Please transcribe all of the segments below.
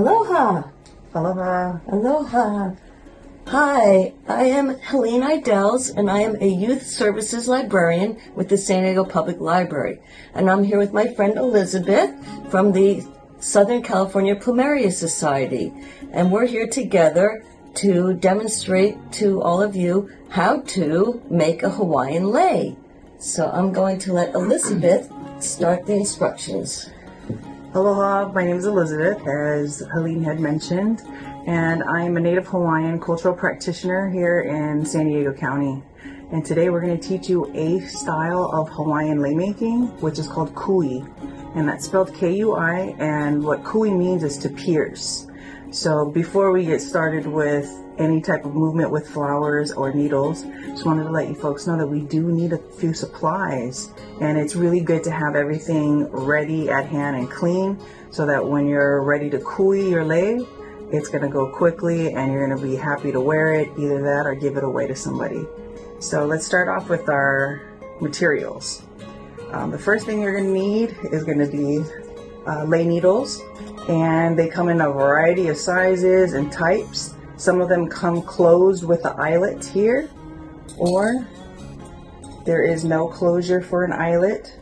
Aloha! Aloha. Aloha! Hi, I am Helene Idels, and I am a youth services librarian with the San Diego Public Library. And I'm here with my friend Elizabeth from the Southern California Plumeria Society. And we're here together to demonstrate to all of you how to make a Hawaiian lei. So I'm going to let Elizabeth start the instructions. Aloha, my name is Elizabeth, as Helene had mentioned, and I am a Native Hawaiian cultural practitioner here in San Diego County. And today we're going to teach you a style of Hawaiian lei making, which is called kui, and that's spelled K-U-I, and what kui means is to pierce. So before we get started with any type of movement with flowers or needles, just wanted to let you folks know that we do need a few supplies, and it's really good to have everything ready at hand and clean so that when you're ready to kui your lei, it's going to go quickly and you're going to be happy to wear it, either that or give it away to somebody. So let's start off with our materials. The first thing you're going to need is going to be lei needles, and they come in a variety of sizes and types. Some of them come closed with the eyelet here, or there is no closure for an eyelet.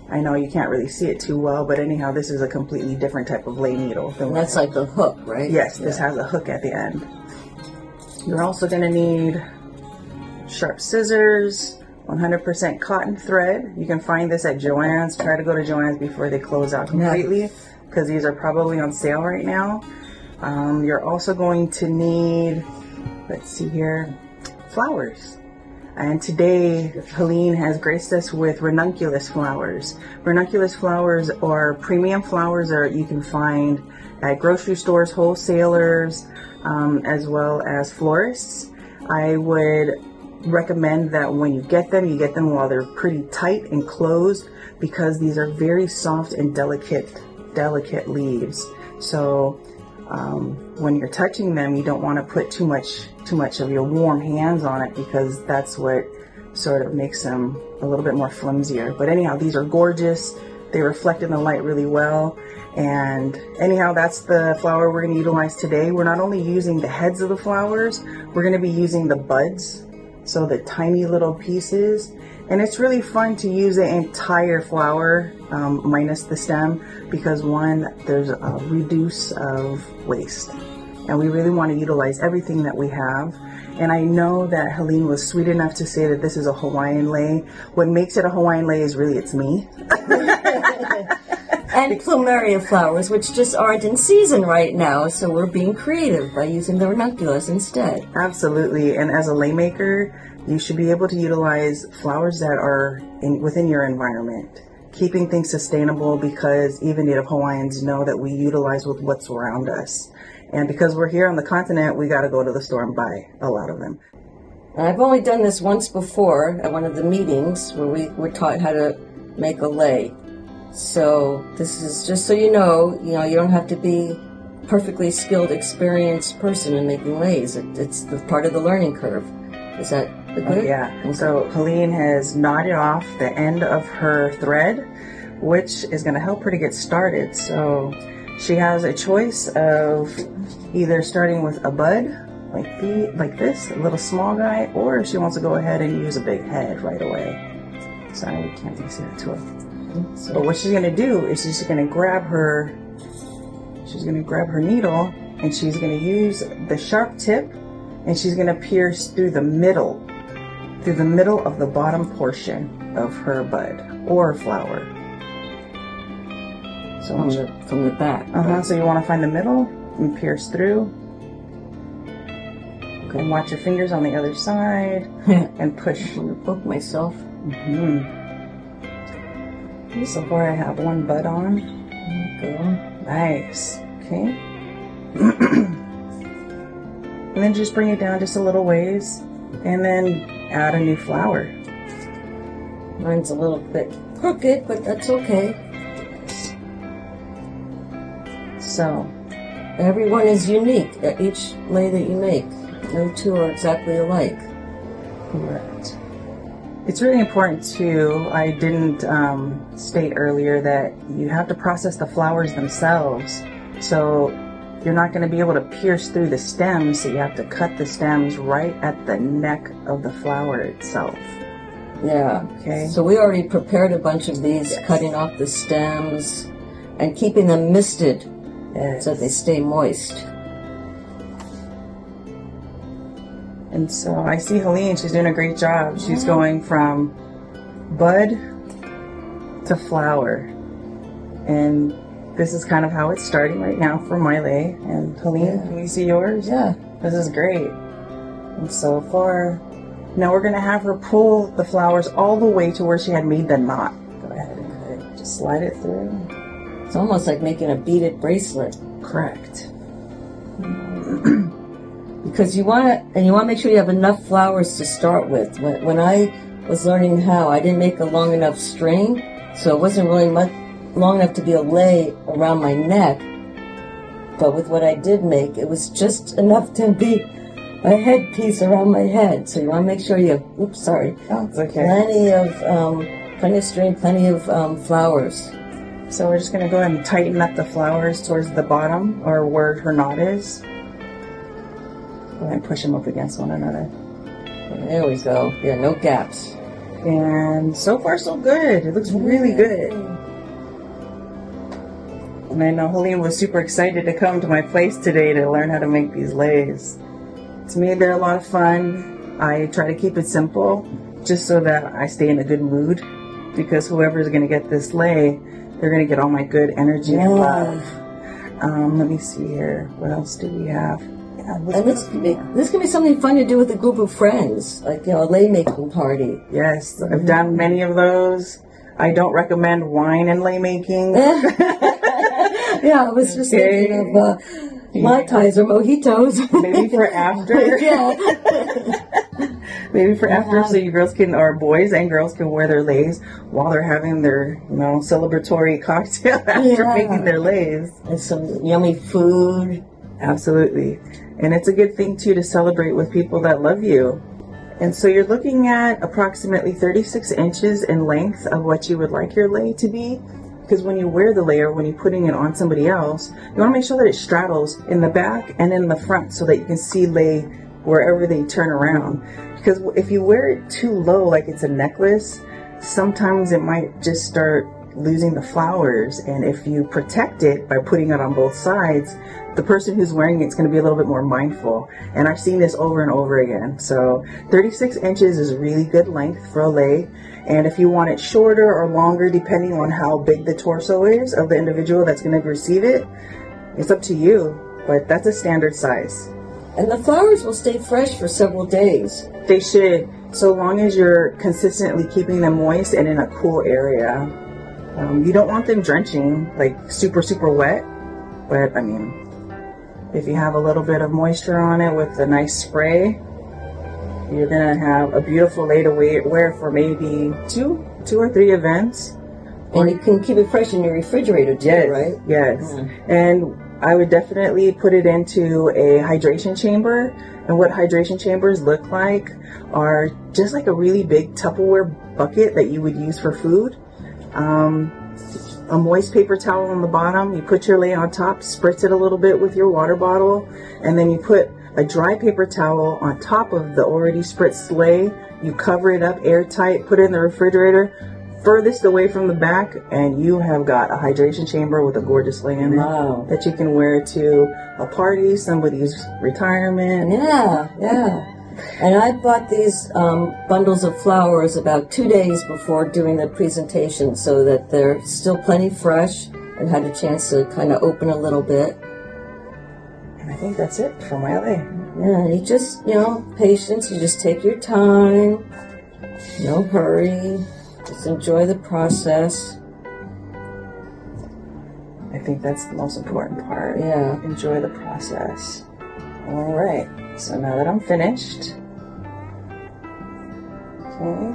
I know you can't really see it too well, but anyhow, this is a completely different type of lei needle. And that's like the hook, right? Yes, this has a hook at the end. You're also going to need sharp scissors, 100% cotton thread. You can find this at Joann's. Try to go to Joann's before they close out completely, because these are probably on sale right now. You're also going to need, let's see here, flowers. And today, Helene has graced us with ranunculus flowers. Ranunculus flowers are premium flowers that you can find at grocery stores, wholesalers, as well as florists. I would recommend that when you get them while they're pretty tight and closed, because these are very soft and delicate leaves. So when you're touching them, you don't want to put too much of your warm hands on it, because that's what sort of makes them a little bit more flimsier. But anyhow, these are gorgeous. They reflect in the light really well. And anyhow, that's the flower we're going to utilize today. We're not only using the heads of the flowers, we're going to be using the buds, so the tiny little pieces. And it's really fun to use the entire flower minus the stem, because one, there's a reduce of waste, and we really want to utilize everything that we have. And I know that Helene was sweet enough to say that this is a Hawaiian lei. What makes it a Hawaiian lei is really it's me. And plumeria flowers, which just aren't in season right now, so we're being creative by using the ranunculus instead. Absolutely. And as a lei maker, you should be able to utilize flowers that are within your environment, keeping things sustainable, because even Native Hawaiians know that we utilize with what's around us. And because we're here on the continent, we got to go to the store and buy a lot of them. I've only done this once before at one of the meetings where we were taught how to make a lei. So this is just so you know, you don't have to be perfectly skilled, experienced person in making leis. It's the part of the learning curve. Is that good? Yeah. Okay. So Helene has knotted off the end of her thread, which is going to help her to get started. So she has a choice of either starting with a bud, like this, a little small guy, or she wants to go ahead and use a big head right away. Sorry, we can't see that to her. But what she's going to do is she's going to grab her needle, and she's going to use the sharp tip, and she's going to pierce through the middle of the bottom portion of her bud or flower. So from the back. Right? So you want to find the middle and pierce through. Okay. And watch your fingers on the other side and push. I'm going to poke myself. So far I have one bud on. There you go. Nice. Okay. And then just bring it down just a little ways, and then add a new flower. Mine's a little bit crooked, but that's okay. So everyone is unique at each lei that you make. No two are exactly alike. Correct. It's really important too, I didn't state earlier that you have to process the flowers themselves. So you're not going to be able to pierce through the stems, so you have to cut the stems right at the neck of the flower itself. Yeah. Okay. So we already prepared a bunch of these, cutting off the stems and keeping them misted so they stay moist. And so I see Helene, she's doing a great job. She's going from bud to flower. And this is kind of how it's starting right now for my lei. And Helene, can we see yours? Yeah. This is great. And so far, now we're going to have her pull the flowers all the way to where she had made the knot. Go ahead and cut it. Just slide it through. It's almost like making a beaded bracelet. Correct. Because you want to make sure you have enough flowers to start with. When I was learning how, I didn't make a long enough string, so it wasn't really long enough to be a lei around my neck. But with what I did make, it was just enough to be a headpiece around my head. So you want to make sure you have, oops, sorry, Oh, it's okay. plenty of string, plenty of flowers. So we're just going to go ahead and tighten up the flowers towards the bottom, or where her knot is. Go ahead and push them up against one another. There we go. Yeah, no gaps. And so far so good. It looks really good. And I know Helene was super excited to come to my place today to learn how to make these leis. To me, they're a lot of fun. I try to keep it simple just so that I stay in a good mood, because whoever's going to get this lei, they're going to get all my good energy and love. Let me see here. What else do we have? Yeah, And this can be something fun to do with a group of friends, like, a lei making party. Yes, I've done many of those. I don't recommend wine and lei making. Yeah, I was just thinking of Mai Tais or mojitos. Maybe for after. Yeah. Maybe for after, so you girls can, or boys and girls can wear their leis while they're having their, celebratory cocktail after making their leis. And some yummy food. Absolutely. And it's a good thing too to celebrate with people that love you. And so you're looking at approximately 36 inches in length of what you would like your lei to be. Because when you wear the lei, or when you're putting it on somebody else, you want to make sure that it straddles in the back and in the front so that you can see lei wherever they turn around. Because if you wear it too low, like it's a necklace, sometimes it might just start losing the flowers. And if you protect it by putting it on both sides, the person who's wearing it's going to be a little bit more mindful. And I've seen this over and over again. So 36 inches is really good length for a lei. And if you want it shorter or longer, depending on how big the torso is of the individual that's going to receive it, it's up to you. But that's a standard size. And the flowers will stay fresh for several days. They should, so long as you're consistently keeping them moist and in a cool area. You don't want them drenching, like super, super wet. But, I mean, if you have a little bit of moisture on it with a nice spray, you're going to have a beautiful lei to wear for maybe two or three events. And you can keep it fresh in your refrigerator too, right? Yes. Yeah. And I would definitely put it into a hydration chamber. And what hydration chambers look like are just like a really big Tupperware bucket that you would use for food. A moist paper towel on the bottom. You put your lei on top, spritz it a little bit with your water bottle, and then you put a dry paper towel on top of the already spritzed lei. You cover it up airtight, put it in the refrigerator, furthest away from the back, and you have got a hydration chamber with a gorgeous lei in it that you can wear to a party, somebody's retirement. Yeah. And I bought these bundles of flowers about 2 days before doing the presentation, so that they're still plenty fresh and had a chance to kind of open a little bit. And I think that's it for my lei. Yeah, you just, patience. You just take your time. No hurry. Just enjoy the process. I think that's the most important part. Yeah. Enjoy the process. All right. So now that I'm finished, I'm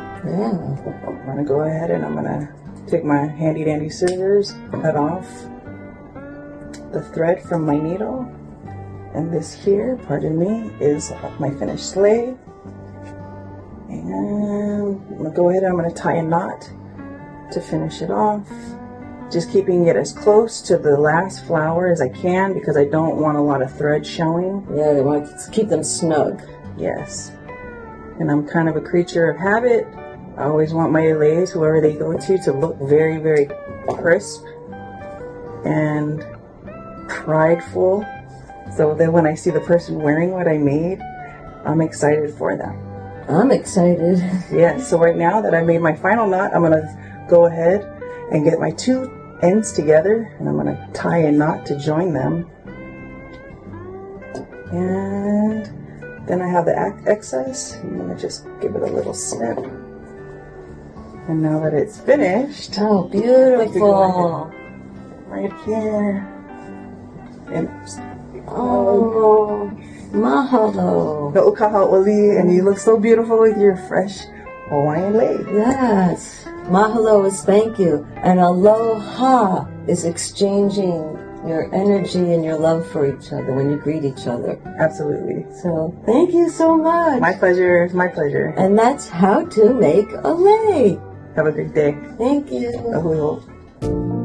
going to go ahead and I'm going to take my handy dandy scissors, cut off the thread from my needle. And this here, pardon me, is my finished lei. And I'm going to go ahead and I'm going to tie a knot to finish it off. Just keeping it as close to the last flower as I can because I don't want a lot of thread showing. Yeah, they want to keep them snug. Yes. And I'm kind of a creature of habit. I always want my allays, whoever they go to look very, very crisp and prideful. So then when I see the person wearing what I made, I'm excited for them. I'm excited. Yeah, so right now that I made my final knot, I'm going to go ahead and get my two ends together, and I'm going to tie a knot to join them. And then I have the excess. I'm going to just give it a little snip. And now that it's finished, Oh, I can go beautiful. ahead right here. And Oh, mahalo. Oli, and you look so beautiful with your fresh Hawaiian lei. Yes. Mahalo is thank you. And aloha is exchanging your energy and your love for each other when you greet each other. Absolutely. So thank you so much. My pleasure. My pleasure. And that's how to make a lei. Have a great day. Thank you. Ahui ho.